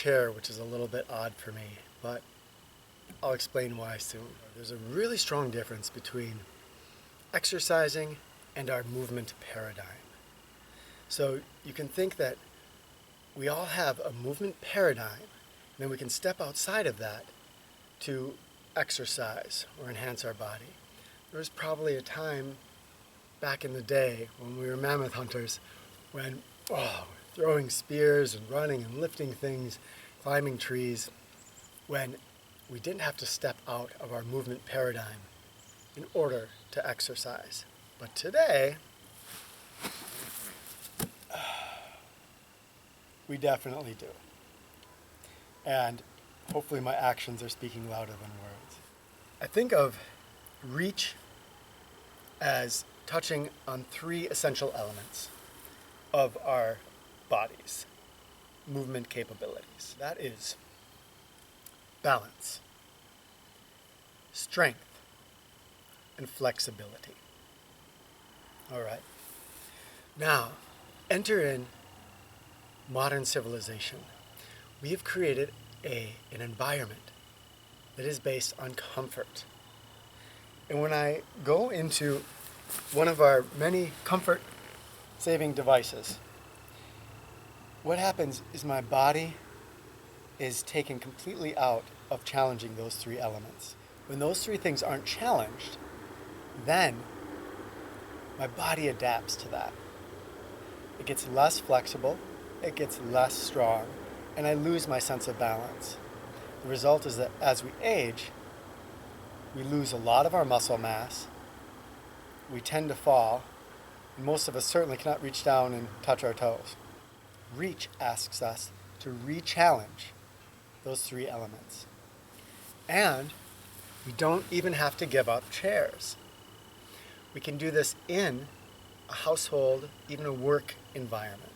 chair, which is a little bit odd for me, but I'll explain why soon. There's a really strong difference between exercising and our movement paradigm. So you can think that we all have a movement paradigm, and then we can step outside of that to exercise or enhance our body. There was probably a time back in the day when we were mammoth hunters when throwing spears and running and lifting things, climbing trees, when we didn't have to step out of our movement paradigm in order to exercise. But today, we definitely do. And hopefully my actions are speaking louder than words. I think of reach as touching on three essential elements of our bodies, movement capabilities. That is balance, strength, and flexibility. All right. Now, enter in modern civilization. We have created an environment that is based on comfort. And when I go into one of our many comfort-saving devices, what happens is my body is taken completely out of challenging those three elements. When those three things aren't challenged, then my body adapts to that. It gets less flexible, it gets less strong, and I lose my sense of balance. The result is that as we age, we lose a lot of our muscle mass, we tend to fall, and most of us certainly cannot reach down and touch our toes. Reach asks us to re-challenge those three elements. And we don't even have to give up chairs. We can do this in a household, even a work environment.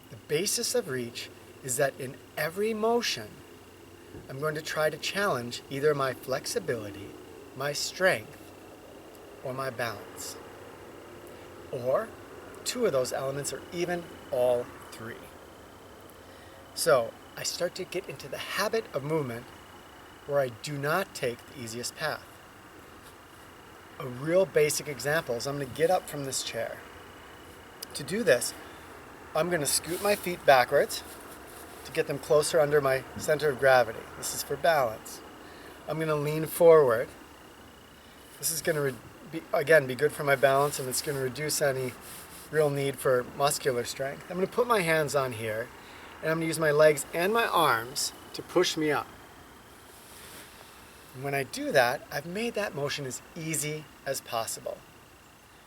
The basis of reach is that in every motion, I'm going to try to challenge either my flexibility, my strength, or my balance. Or two of those elements, or even all three. So I start to get into the habit of movement where I do not take the easiest path. A real basic example is I'm going to get up from this chair. To do this, I'm going to scoot my feet backwards to get them closer under my center of gravity. This is for balance. I'm going to lean forward. This is going to be good for my balance, and it's going to reduce any real need for muscular strength. I'm going to put my hands on here, and I'm going to use my legs and my arms to push me up. And when I do that, I've made that motion as easy as possible.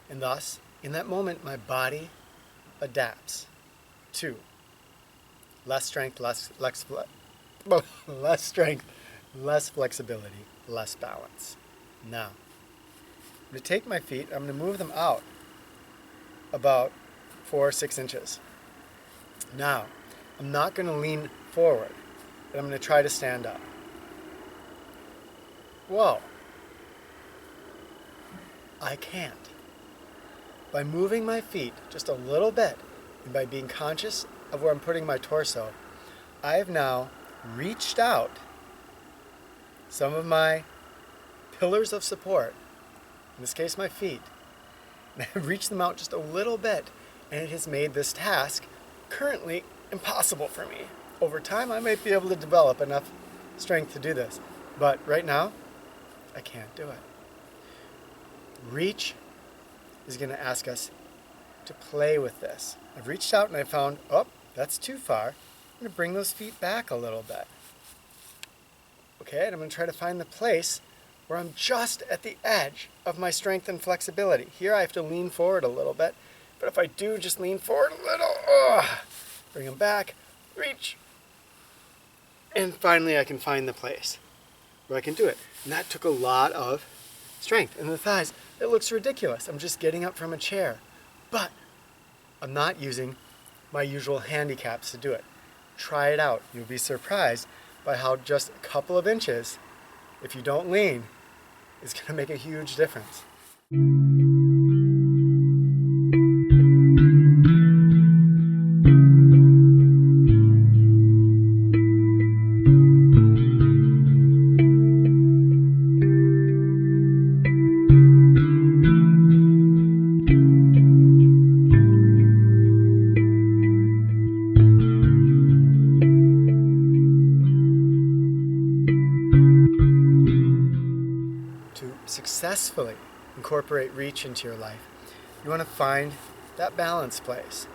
And thus, in that moment, my body adapts to less strength, less strength, less flexibility, less balance. Now, I'm going to take my feet, I'm going to move them out about 4 or 6 inches. Now, I'm not going to lean forward, but I'm going to try to stand up. Whoa. I can't. By moving my feet just a little bit, and by being conscious of where I'm putting my torso, I have now reached out some of my pillars of support, in this case my feet, and I've reached them out just a little bit, and it has made this task currently impossible for me. Over time, I might be able to develop enough strength to do this, but right now, I can't do it. Reach is going to ask us to play with this. I've reached out and I found, that's too far. I'm going to bring those feet back a little bit. Okay, and I'm going to try to find the place where I'm just at the edge of my strength and flexibility. Here I have to lean forward a little bit, but if I do just lean forward a little, bring them back, reach, and finally I can find the place where I can do it. And that took a lot of strength in the thighs. It looks ridiculous. I'm just getting up from a chair, but I'm not using my usual handicaps to do it. Try it out. You'll be surprised by how just a couple of inches, if you don't lean, is going to make a huge difference. successfully incorporate reach into your life, you want to find that balance place.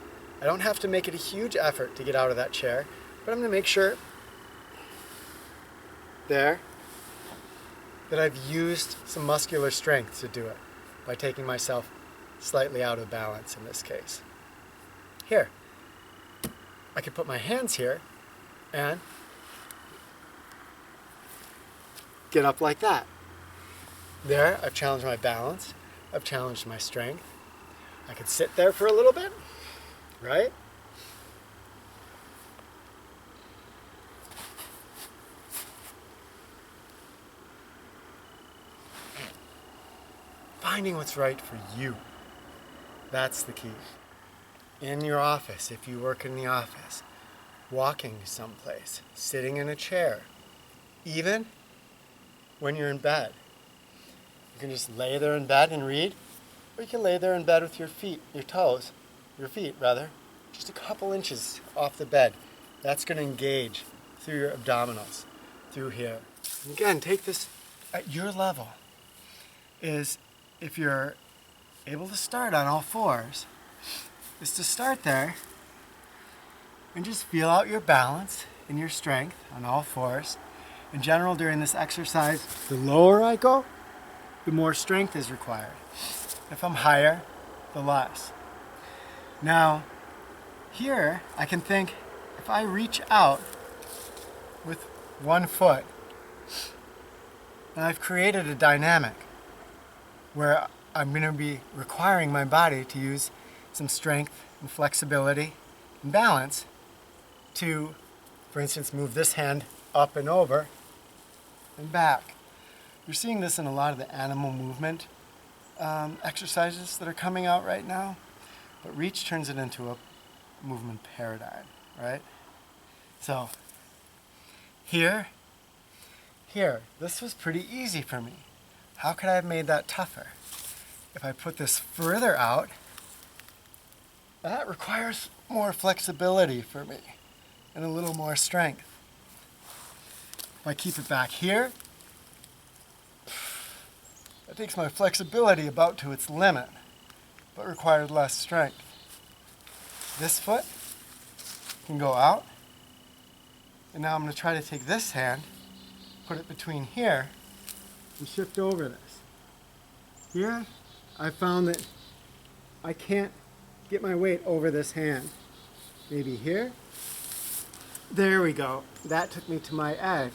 I don't have to make it a huge effort to get out of that chair, but I'm going to make sure there that I've used some muscular strength to do it by taking myself slightly out of balance in this case. Here, I could put my hands here and get up like that. There, I've challenged my balance. I've challenged my strength. I could sit there for a little bit, right? Finding what's right for you. That's the key. In your office, if you work in the office, walking someplace, sitting in a chair, even when you're in bed. You can just lay there in bed and read, or you can lay there in bed with your feet, your feet, just a couple inches off the bed. That's going to engage through your abdominals, through here. And again, take this at your level. Is if you're able to start on all fours, is to start there and just feel out your balance and your strength on all fours. In general, during this exercise, the lower I go, the more strength is required. If I'm higher, the less. Now, here I can think, if I reach out with one foot, and I've created a dynamic where I'm going to be requiring my body to use some strength and flexibility and balance to, for instance, move this hand up and over and back. You're seeing this in a lot of the animal movement exercises that are coming out right now, but reach turns it into a movement paradigm, right? So here, this was pretty easy for me. How could I have made that tougher? If I put this further out, that requires more flexibility for me and a little more strength. If I keep it back here, that takes my flexibility about to its limit, but requires less strength. This foot can go out, and now I'm going to try to take this hand, put it between here, and shift over this. Here, I found that I can't get my weight over this hand. Maybe here. There we go. That took me to my edge.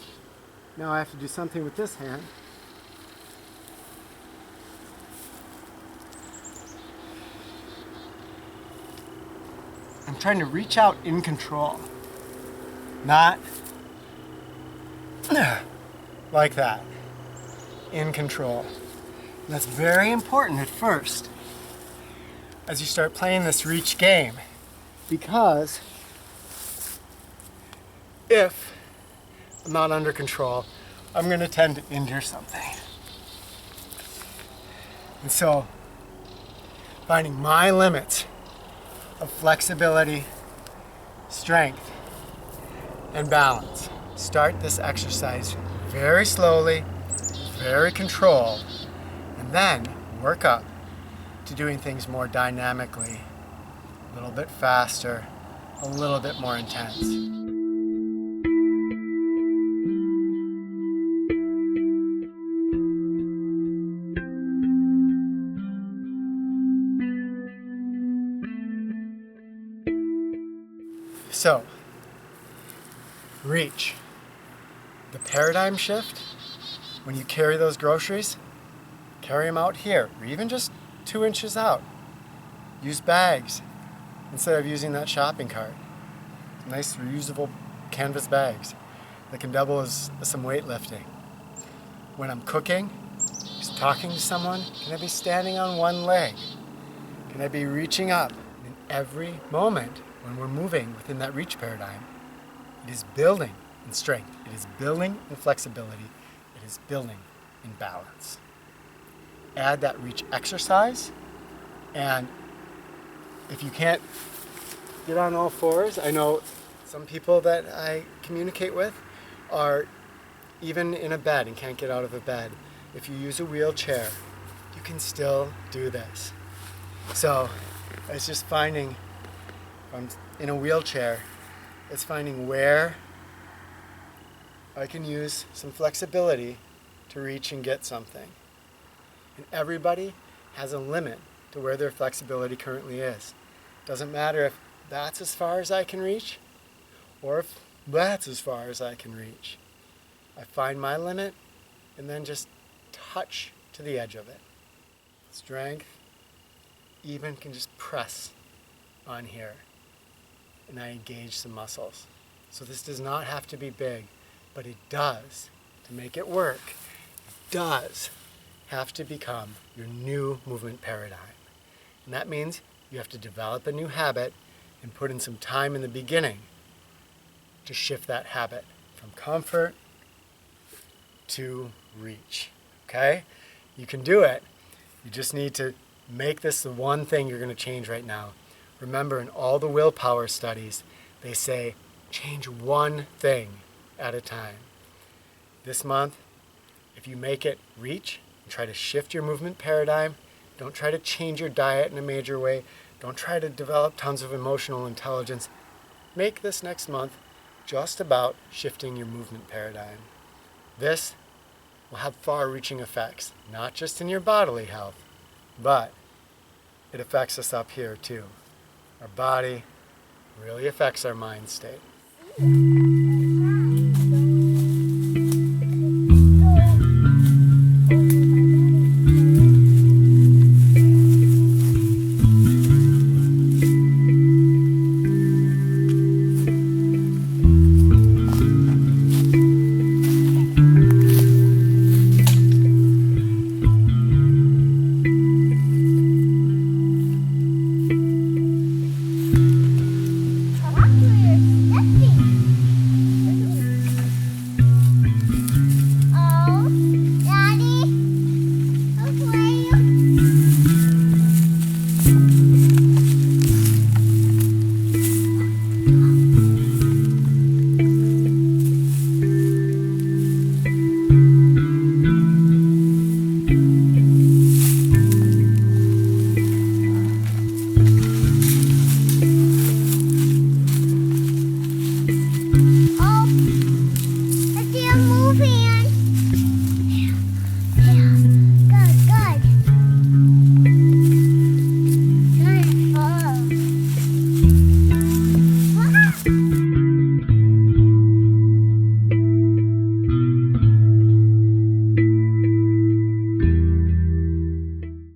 Now I have to do something with this hand. I'm trying to reach out in control, not like that, in control. And that's very important at first as you start playing this reach game, because if I'm not under control, I'm going to tend to injure something. And so finding my limits of flexibility, strength, and balance. Start this exercise very slowly, very controlled, and then work up to doing things more dynamically, a little bit faster, a little bit more intense. So, reach. The paradigm shift, when you carry those groceries, carry them out here, or even just 2 inches out. Use bags instead of using that shopping cart. Nice reusable canvas bags that can double as some weightlifting. When I'm cooking, just talking to someone, can I be standing on one leg? Can I be reaching up? In every moment, when we're moving within that reach paradigm, it is building in strength, it is building in flexibility, it is building in balance. Add that reach exercise, and if you can't get on all fours, I know some people that I communicate with are even in a bed and can't get out of a bed. if you use a wheelchair, you can still do this. So it's just finding, if I'm in a wheelchair, it's finding where I can use some flexibility to reach and get something. And everybody has a limit to where their flexibility currently is. Doesn't matter if that's as far as I can reach or if that's as far as I can reach. I find my limit and then just touch to the edge of it. Strength, even can just press on here and I engage some muscles. So this does not have to be big, but it does, to make it work, it does have to become your new movement paradigm. And that means you have to develop a new habit and put in some time in the beginning to shift that habit from comfort to reach. Okay? You can do it. You just need to make this the one thing you're going to change right now. Remember, in all the willpower studies, they say change one thing at a time. This month, if you make it reach and try to shift your movement paradigm, don't try to change your diet in a major way, don't try to develop tons of emotional intelligence. Make this next month just about shifting your movement paradigm. This will have far-reaching effects, not just in your bodily health, but it affects us up here too. Our body really affects our mind state.